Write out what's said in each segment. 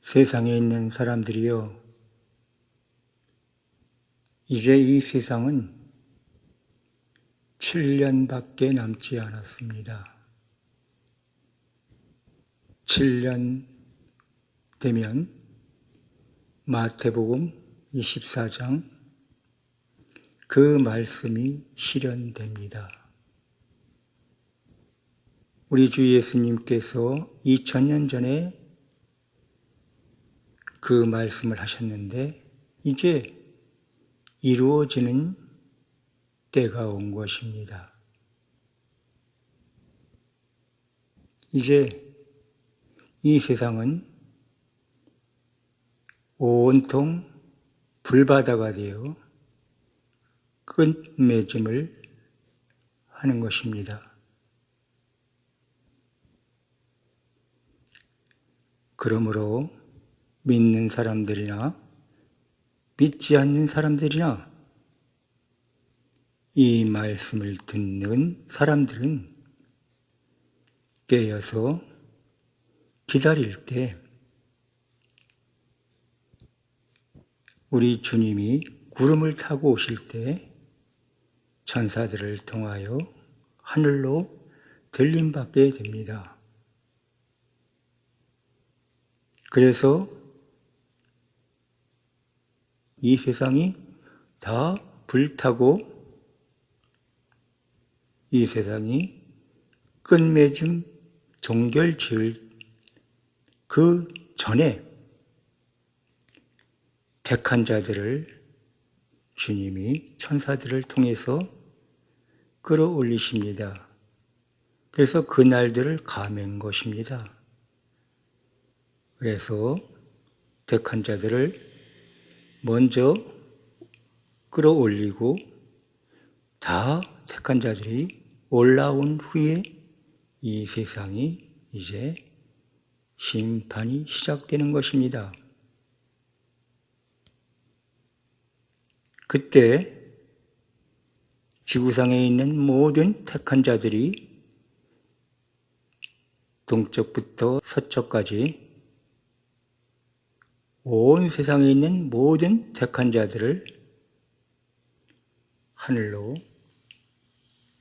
세상에 있는 사람들이요, 이제 이 세상은 7년밖에 남지 않았습니다. 7년 되면 마태복음 24장 그 말씀이 실현됩니다. 우리 주 예수님께서 2000년 전에 그 말씀을 하셨는데 이제 이루어지는 때가 온 것입니다. 이제 이 세상은 온통 불바다가 되어 끝맺음을 하는 것입니다. 그러므로 믿는 사람들이나 믿지 않는 사람들이나 이 말씀을 듣는 사람들은 깨어서 기다릴 때 우리 주님이 구름을 타고 오실 때 천사들을 통하여 하늘로 들림받게 됩니다. 그래서 이 세상이 다 불타고 이 세상이 끝맺음 종결 지을 그 전에 택한 자들을 주님이 천사들을 통해서 끌어올리십니다. 그래서 그 날들을 감한 것입니다. 그래서 택한 자들을 먼저 끌어올리고 다 택한 자들이 올라온 후에 이 세상이 이제 심판이 시작되는 것입니다. 그때 지구상에 있는 모든 택한 자들이 동쪽부터 서쪽까지 온 세상에 있는 모든 택한 자들을 하늘로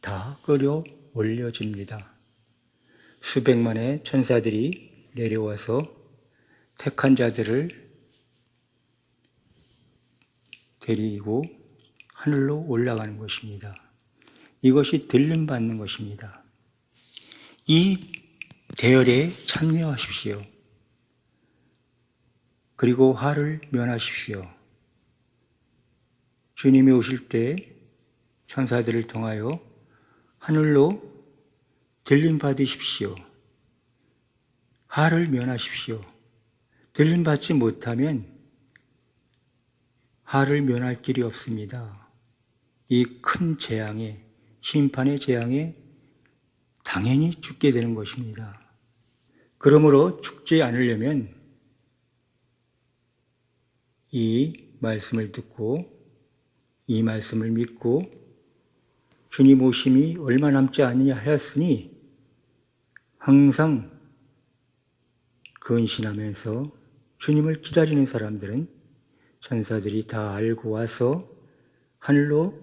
다 끌어 올려집니다. 수백만의 천사들이 내려와서 택한 자들을 데리고 하늘로 올라가는 것입니다. 이것이 들림받는 것입니다. 이 대열에 참여하십시오. 그리고 화를 면하십시오. 주님이 오실 때 천사들을 통하여 하늘로 들림받으십시오. 화를 면하십시오. 들림받지 못하면 화를 면할 길이 없습니다. 이 큰 재앙에, 심판의 재앙에 당연히 죽게 되는 것입니다. 그러므로 죽지 않으려면 이 말씀을 듣고 이 말씀을 믿고 주님 오심이 얼마 남지 않느냐 하였으니 항상 근신하면서 주님을 기다리는 사람들은 천사들이 다 알고 와서 하늘로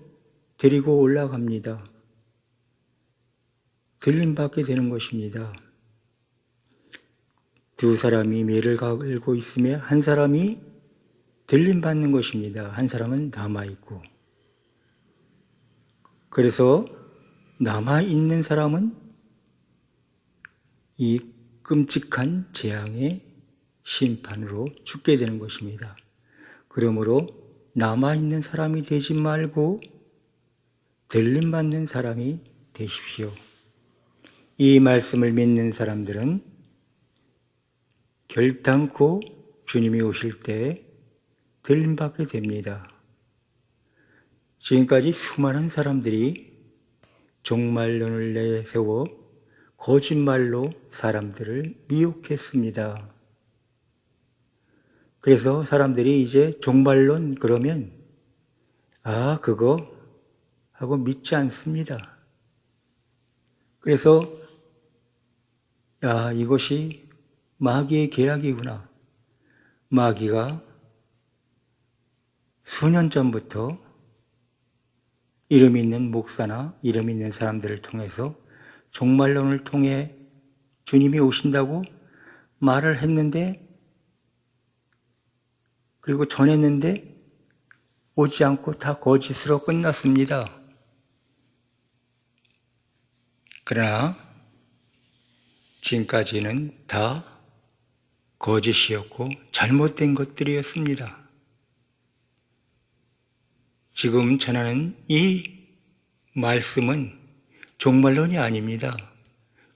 데리고 올라갑니다. 들림받게 되는 것입니다. 두 사람이 매를 갈고 있으며 한 사람이 들림받는 것입니다. 한 사람은 남아있고. 그래서 남아있는 사람은 이 끔찍한 재앙의 심판으로 죽게 되는 것입니다. 그러므로 남아있는 사람이 되지 말고 들림받는 사람이 되십시오. 이 말씀을 믿는 사람들은 결단코 주님이 오실 때 들림받게 됩니다. 지금까지 수많은 사람들이 종말론을 내세워 거짓말로 사람들을 미혹했습니다. 그래서 사람들이 이제 종말론 그러면 그거 하고 믿지 않습니다. 그래서 이것이 마귀의 계략이구나. 마귀가 수년 전부터 이름 있는 목사나 이름 있는 사람들을 통해서 종말론을 통해 주님이 오신다고 말을 했는데, 그리고 전했는데 오지 않고 다 거짓으로 끝났습니다. 그러나 지금까지는 다 거짓이었고 잘못된 것들이었습니다. 지금 전하는 이 말씀은 종말론이 아닙니다.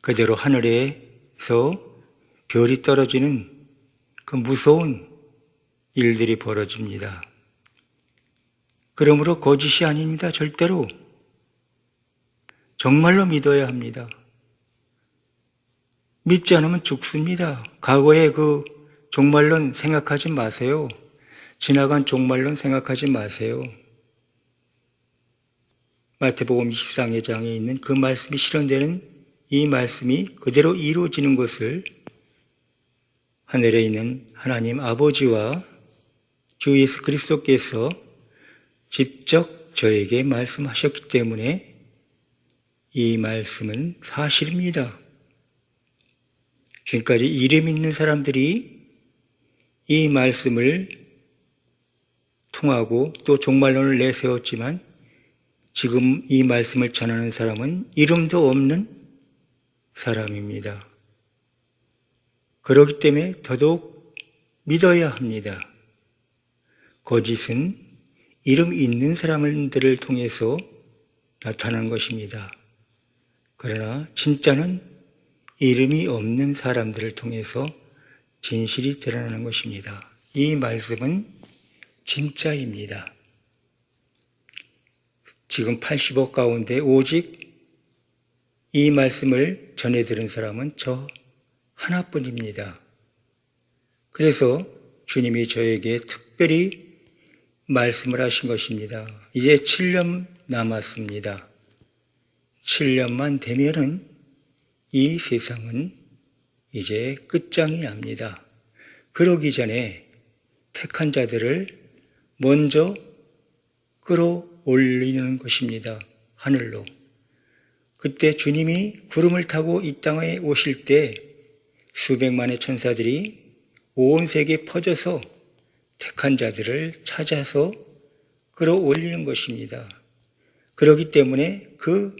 그대로 하늘에서 별이 떨어지는 그 무서운 일들이 벌어집니다. 그러므로 거짓이 아닙니다. 절대로. 정말로 믿어야 합니다. 믿지 않으면 죽습니다. 과거의 그 종말론 생각하지 마세요. 지나간 종말론 생각하지 마세요. 마태복음 24장에 있는 그 말씀이 실현되는 이 말씀이 그대로 이루어지는 것을 하늘에 있는 하나님 아버지와 주 예수 그리스도께서 직접 저에게 말씀하셨기 때문에 이 말씀은 사실입니다. 지금까지 이름 있는 사람들이 이 말씀을 통하고 또 종말론을 내세웠지만 지금 이 말씀을 전하는 사람은 이름도 없는 사람입니다. 그렇기 때문에 더더욱 믿어야 합니다. 거짓은 이름 있는 사람들을 통해서 나타나는 것입니다. 그러나 진짜는 이름이 없는 사람들을 통해서 진실이 드러나는 것입니다. 이 말씀은 진짜입니다. 지금 80억 가운데 오직 이 말씀을 전해 들은 사람은 저 하나뿐입니다. 그래서 주님이 저에게 특별히 말씀을 하신 것입니다. 이제 7년 남았습니다. 7년만 되면은 이 세상은 이제 끝장이 납니다. 그러기 전에 택한 자들을 먼저 끌어올리는 것입니다. 하늘로. 그때 주님이 구름을 타고 이 땅에 오실 때 수백만의 천사들이 온 세계에 퍼져서 택한 자들을 찾아서 끌어올리는 것입니다. 그렇기 때문에 그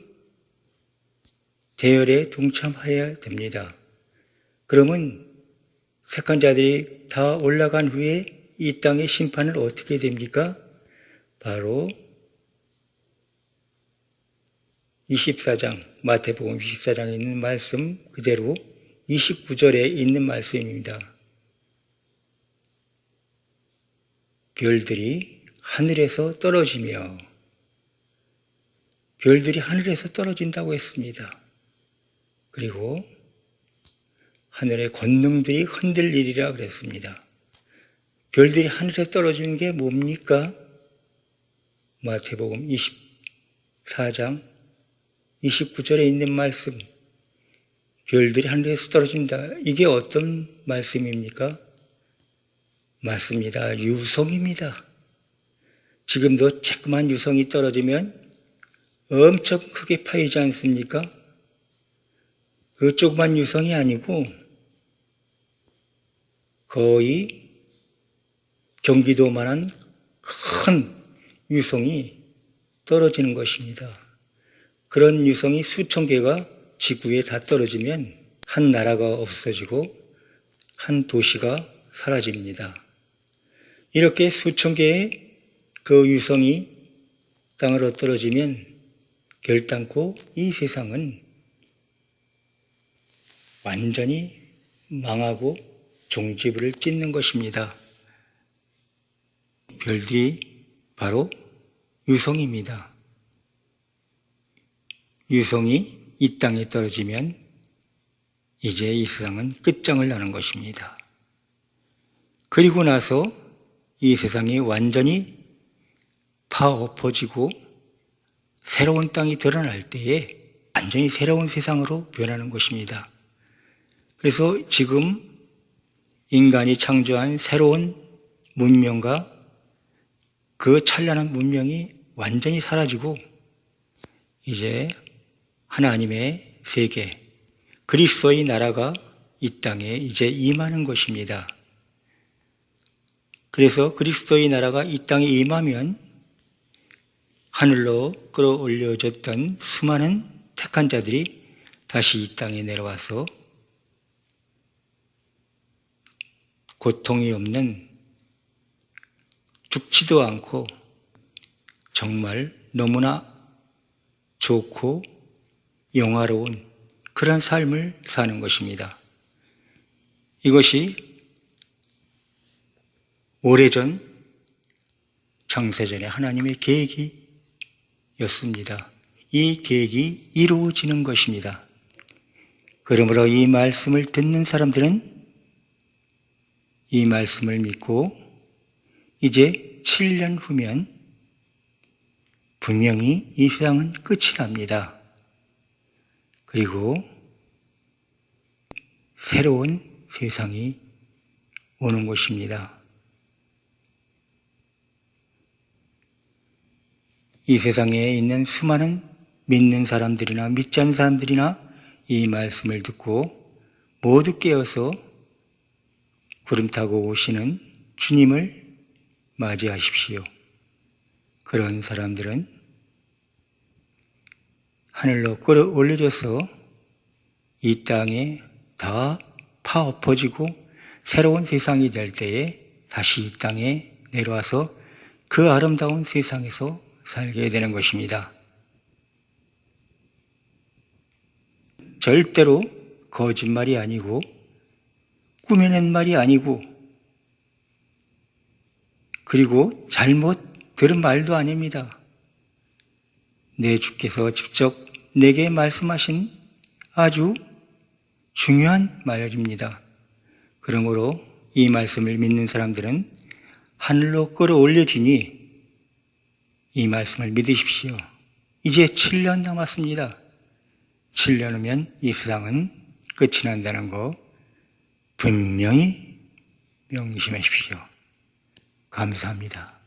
대열에 동참해야 됩니다. 그러면 택한 자들이 다 올라간 후에 이 땅의 심판은 어떻게 됩니까? 바로 24장, 마태복음 24장에 있는 말씀 그대로 29절에 있는 말씀입니다. 별들이 하늘에서 떨어지며, 별들이 하늘에서 떨어진다고 했습니다. 그리고 하늘의 권능들이 흔들리리라 그랬습니다. 별들이 하늘에 떨어지는 게 뭡니까? 마태복음 24장 29절에 있는 말씀, 별들이 하늘에서 떨어진다. 이게 어떤 말씀입니까? 맞습니다. 유성입니다. 지금도 조그만 유성이 떨어지면 엄청 크게 파이지 않습니까? 그 조그만 유성이 아니고 거의 경기도만한 큰 유성이 떨어지는 것입니다. 그런 유성이 수천 개가 지구에 다 떨어지면 한 나라가 없어지고 한 도시가 사라집니다. 이렇게 수천 개의 그 유성이 땅으로 떨어지면 결단코 이 세상은 완전히 망하고 종지부를 찍는 것입니다. 별들이 바로 유성입니다. 유성이 이 땅에 떨어지면 이제 이 세상은 끝장을 나는 것입니다. 그리고 나서 이 세상이 완전히 파엎어지고 새로운 땅이 드러날 때에 완전히 새로운 세상으로 변하는 것입니다. 그래서 지금 인간이 창조한 새로운 문명과 그 찬란한 문명이 완전히 사라지고 이제 하나님의 세계, 그리스도의 나라가 이 땅에 이제 임하는 것입니다. 그래서 그리스도의 나라가 이 땅에 임하면 하늘로 끌어올려졌던 수많은 택한 자들이 다시 이 땅에 내려와서 고통이 없는, 죽지도 않고 정말 너무나 좋고 영화로운 그런 삶을 사는 것입니다. 이것이 오래전 창세전에 하나님의 계획이었습니다. 이 계획이 이루어지는 것입니다. 그러므로 이 말씀을 듣는 사람들은 이 말씀을 믿고 이제 7년 후면 분명히 이 세상은 끝이 납니다. 그리고 새로운 세상이 오는 것입니다. 이 세상에 있는 수많은 믿는 사람들이나 믿지 않는 사람들이나 이 말씀을 듣고 모두 깨어서 구름 타고 오시는 주님을 맞이하십시오. 그런 사람들은 하늘로 끌어올려져서 이 땅에 다 파엎어지고 새로운 세상이 될 때에 다시 이 땅에 내려와서 그 아름다운 세상에서 살게 되는 것입니다. 절대로 거짓말이 아니고 꾸며낸 말이 아니고 그리고 잘못 들은 말도 아닙니다. 내 주께서 직접 내게 말씀하신 아주 중요한 말입니다. 그러므로 이 말씀을 믿는 사람들은 하늘로 끌어올려지니 이 말씀을 믿으십시오. 이제 7년 남았습니다. 7년 후면 이 세상은 끝이 난다는 거 분명히 명심하십시오. 감사합니다.